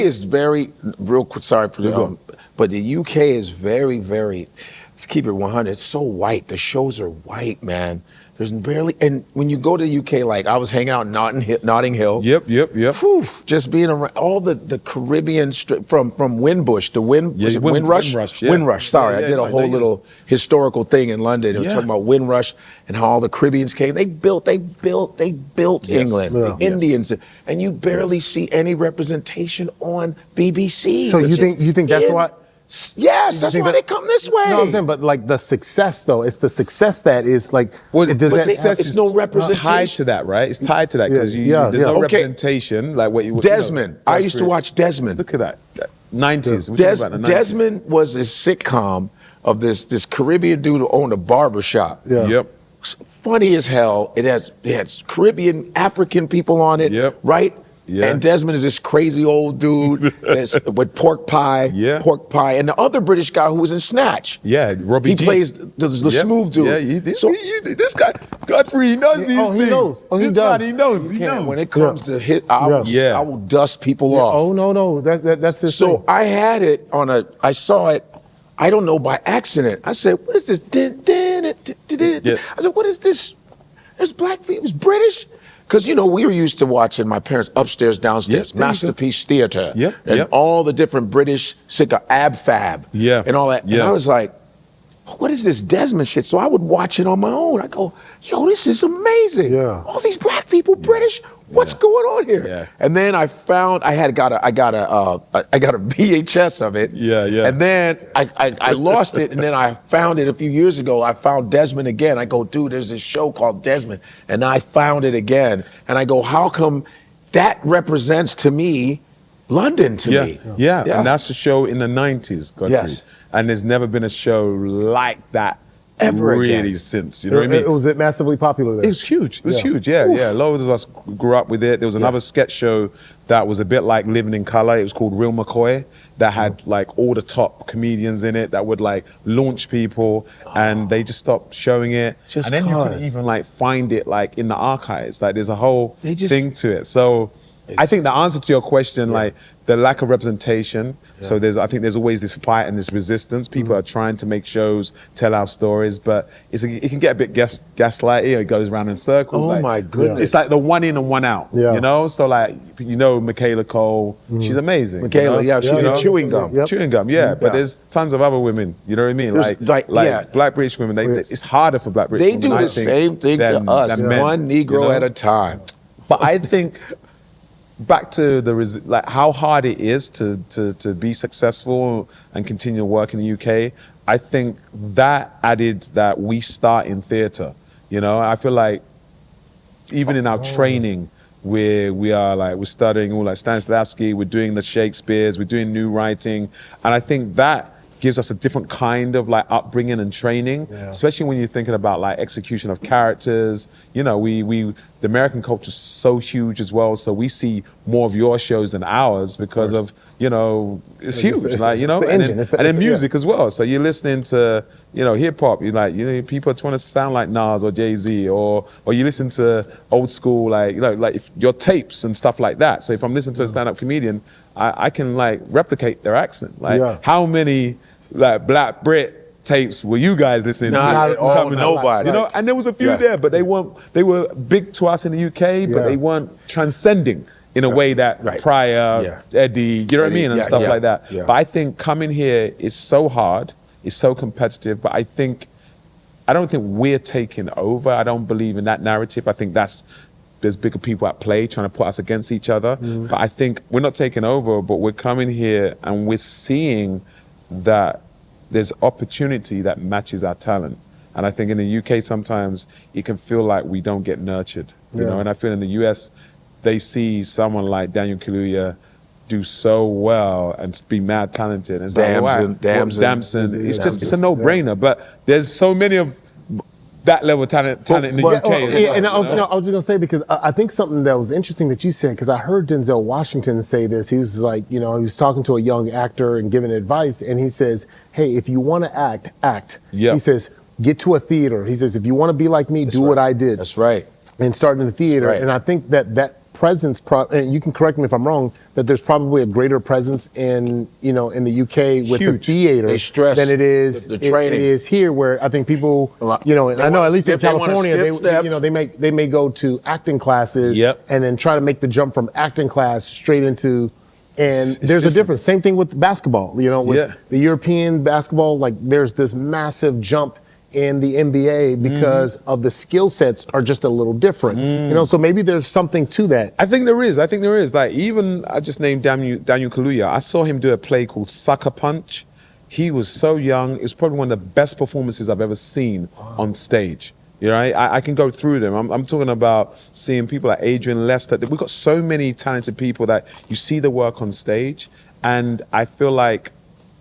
is very, real quick, sorry, but the UK is very, very, let's keep it 100, it's so white. The shows are white, man. There's barely, and when you go to the UK, like I was hanging out in Notting Hill. Yep. Whew, just being around all the Caribbean from Windrush, Windrush. Sorry, I did a whole little historical thing in London. It was talking about Windrush and how all the Caribbeans came. They built England, the Indians, and you barely see any representation on BBC. So you think that's why? Yes, that's why they come this way. No, I'm saying, but like the success though, it's the success that is like. Well, success is no representation. Tied to that, right? It's tied to that because there's no representation like what you. Desmond, I used to watch Desmond. Look at that, 90s. Desmond was a sitcom of this Caribbean dude who owned a barber shop. Yeah. Yep. Funny as hell. It has Caribbean, African people on it. Yep. Right. Yeah. And Desmond is this crazy old dude with pork pie, and the other British guy who was in Snatch. Yeah, Robbie He G. plays the smooth dude. Yeah, this guy, Godfrey, he knows these things. He knows. Oh, he this does. Man, he knows. When it comes to hit, I will dust people off. Oh no, that's his thing. So I had it I saw it, I don't know, by accident. I said, what is this? I said, what is this? There's black people, it's British. Because, we were used to watching my parents upstairs, downstairs, Masterpiece Theater, and all the different British Ab Fab, and all that. And I was like, what is this Desmond shit? So I would watch it on my own. I go, yo, this is amazing. Yeah. All these black people, British, what's going on here? Yeah. And then I found I got a VHS of it. And then I lost it, and then I found it a few years ago. I found Desmond again. I go, dude, there's this show called Desmond, and I found it again. And I go, how come that represents to me London to me? Yeah, and that's a show in the 90s, Godfrey. Yes. And there's never been a show like that ever really again. Since. You know what I mean? Was it massively popular there? It was huge. It was huge. Yeah. Loads of us grew up with it. There was another sketch show that was a bit like Living in Color. It was called Real McCoy, that had like all the top comedians in it that would like launch people, and they just stopped showing it. And then you couldn't even like find it like in the archives. Like there's a whole thing to it. So I think the answer to your question, like the lack of representation. So I think there's always this fight and this resistance. People are trying to make shows, tell our stories, but it can get a bit gaslighty. It goes around in circles. Oh my goodness! It's like the one in and one out. You know, so like Michaela Cole, she's amazing. Michaela, she's chewing gum. Chewing gum, but there's tons of other women. You know what I mean? Like Black British women. It's harder for Black British women. They do the same thing to us, one Negro at a time. But I think. Back to how hard it is to be successful and continue to work in the UK. I think that added that we start in theatre. I feel like even in our training, we're studying all like Stanislavski, we're doing the Shakespeares, we're doing new writing, and I think that gives us a different kind of like upbringing and training, especially when you're thinking about like execution of characters. The American culture is so huge as well, so we see more of your shows than ours because of it's huge, and then music as well. So you're listening to hip hop, people are trying to sound like Nas or Jay-Z, or you listen to old school like if your tapes and stuff like that. So if I'm listening to a stand-up comedian, I can like replicate their accent. How many like Black Brit tapes were you guys listening to? Nobody. And there was a few there, but they were big to us in the UK, but they weren't transcending in a way that Pryor, Eddie, you know what I mean, and stuff like that. But I think coming here is so hard, it's so competitive, but I don't think we're taking over. I don't believe in that narrative. I think there's bigger people at play trying to put us against each other. But I think we're not taking over, but we're coming here and we're seeing that there's opportunity that matches our talent. And I think in the UK sometimes it can feel like we don't get nurtured, and I feel in the US they see someone like Daniel Kaluuya do so well and be mad talented. And it's Damson. It's a no-brainer, but there's so many of that level of talent in the UK as well. And I was just gonna say, because I think something that was interesting that you said, because I heard Denzel Washington say this. He was like, he was talking to a young actor and giving advice, and he says, hey, if you want to act. He says, get to a theater. He says, if you want to be like me, do what I did. That's right. And start in the theater. And I think that presence, and you can correct me if I'm wrong, that there's probably a greater presence in the UK with the theater than it is the training. it is here, where I think people, I know at least in California, they may go to acting classes and then try to make the jump from acting class straight into. And there's a difference. Same thing with basketball. With the European basketball, like there's this massive jump in the NBA because of the skill sets are just a little different. So maybe there's something to that. I think there is. Like even I just named Daniel Kaluuya. I saw him do a play called Sucker Punch. He was so young. It was probably one of the best performances I've ever seen on stage. I can go through them. I'm talking about seeing people like Adrian Lester. We've got so many talented people that you see the work on stage, and I feel like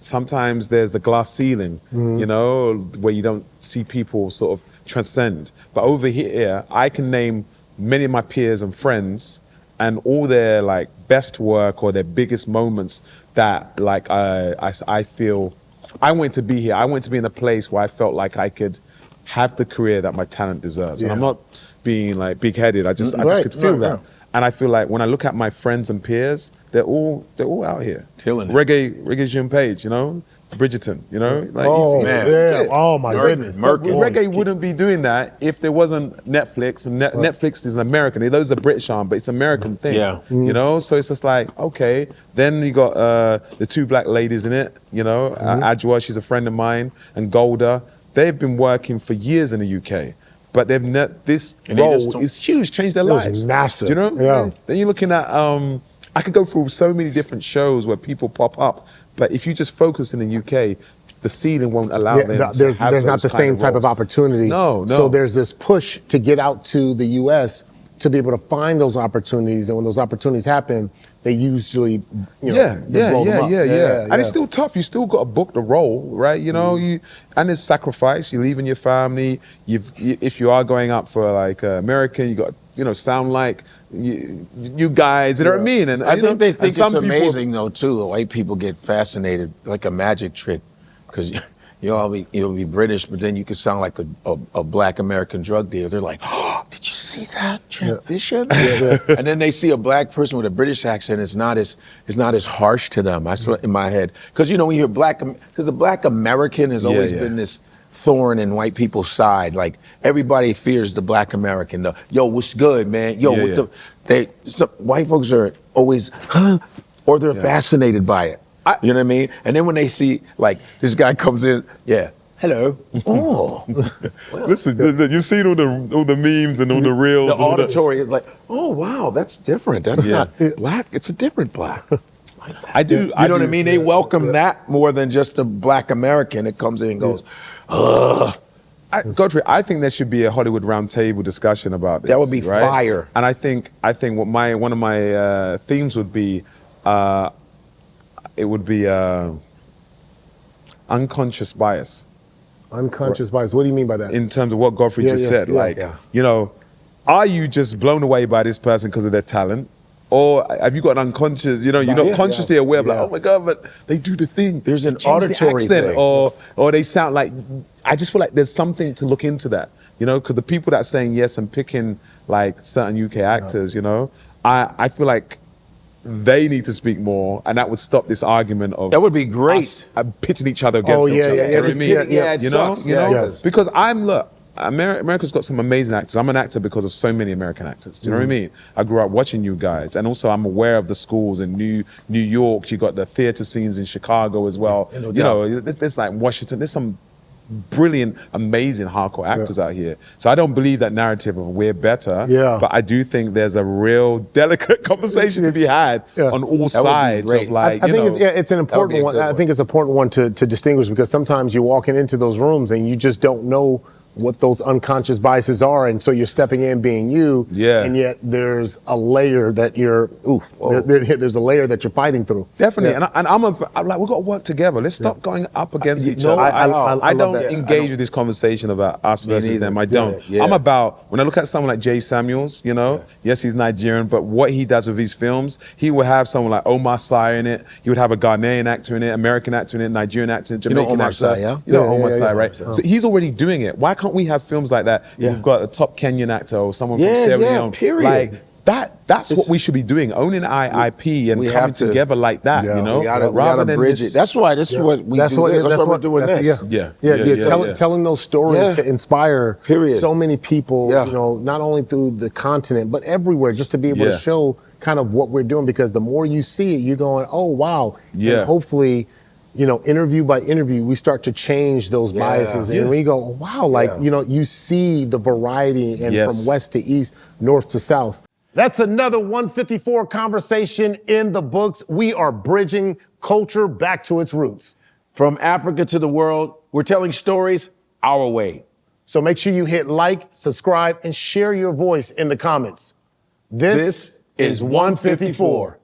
sometimes there's the glass ceiling, where you don't see people sort of transcend. But over here, I can name many of my peers and friends and all their like best work or their biggest moments that like I feel I went to be here. I went to be in a place where I felt like I could have the career that my talent deserves. And I'm not being like big-headed. I just could feel that. And I feel like when I look at my friends and peers, they're all out here. Killing it. Reggae Jim Page, Bridgerton, like oh my goodness. Reggae wouldn't be doing that if there wasn't Netflix. And Netflix is an American. Those are British arm, but it's an American thing. So it's just like, okay. Then you got the two black ladies in it, Adjoa, she's a friend of mine, and Golda. They've been working for years in the UK, but this role is huge, changed their lives. It's massive. Do you know? Yeah. Then you're looking at, I could go through so many different shows where people pop up, but if you just focus in the UK, the ceiling won't allow them to have there's not the same type of opportunity. No. So there's this push to get out to the US to be able to find those opportunities, and when those opportunities happen, they usually, blow them up. And it's still tough. You still got to book the role, right? And it's sacrifice. You're leaving your family. If you are going up for like American, you got sound like you guys. You know what I mean? And I think they think it's amazing though too. The white people get fascinated like a magic trick, because you'll be British, but then you could sound like a black American drug dealer. They're like, oh, did you see that transition? And then they see a black person with a British accent. It's not as harsh to them. That's what in my head. Because when you hear because the black American has always been this thorn in white people's side. Like everybody fears the black American. Yo, what's good, man? Yo, white folks are always, or they're fascinated by it. You know what I mean? And then when they see, like, this guy comes in, hello. Oh. Listen, you've seen all the memes and all the reels. The auditory is like, oh, wow, that's different. That's not black. It's a different black. I do. You know what I mean? They welcome that more than just a black American that comes in and goes, ugh. Godfrey, I think there should be a Hollywood roundtable discussion about this. That would be fire. And I think what one of my themes would be, it would be unconscious bias. Unconscious bias. What do you mean by that? In terms of what Godfrey just said, are you just blown away by this person because of their talent? Or have you got an unconscious, you're not consciously aware of like, oh my God, but they do the thing. There's an auditory thing. Or they sound like, I just feel like there's something to look into that, because the people that are saying yes and picking like certain UK actors, I feel like they need to speak more, and that would stop this argument of that would be great. Us pitting each other against each other. You know what I mean? It sucks. Because America's got some amazing actors. I'm an actor because of so many American actors. Do you know what I mean? I grew up watching you guys, and also I'm aware of the schools in New York. You got the theater scenes in Chicago as well. There's like Washington. There's some brilliant, amazing hardcore actors out here. So I don't believe that narrative of we're better. But I do think there's a real delicate conversation to be had on all sides of like. I think it's an important one. I think it's an important one to distinguish, because sometimes you're walking into those rooms and you just don't know what those unconscious biases are, and so you're stepping in being you, and yet there's a layer that there's a layer that you're fighting through. Definitely, and I'm like, we've got to work together. Let's stop going up against each other. I don't engage with this conversation about us versus them. I don't. I'm about, when I look at someone like Jay Samuels, yes, he's Nigerian, but what he does with his films, he will have someone like Omar Sy in it. He would have a Ghanaian actor in it, American actor in it, Nigerian actor, Jamaican actor. Omar Sy, right? So he's already doing it. Why can't we have films like that? We've got a top Kenyan actor or someone from Sierra Leone. Period. Like, That's what we should be doing, owning our IP and we coming have to. together like that, Yeah. you know? We gotta bridge it. That's why this is what we do. That's what we're doing next. Telling those stories to inspire so many people, Yeah. you know, not only through the continent, but everywhere, just to be able to show kind of what we're doing, because the more you see it, you're going, oh, wow. Yeah. And hopefully, you know, interview by interview, we start to change those biases and we go, wow, like, you know, you see the variety and from west to east, north to south. That's another 154 conversation in the books. We are bridging culture back to its roots. From Africa to the world, we're telling stories our way. So make sure you hit like, subscribe, and share your voice in the comments. This is 154.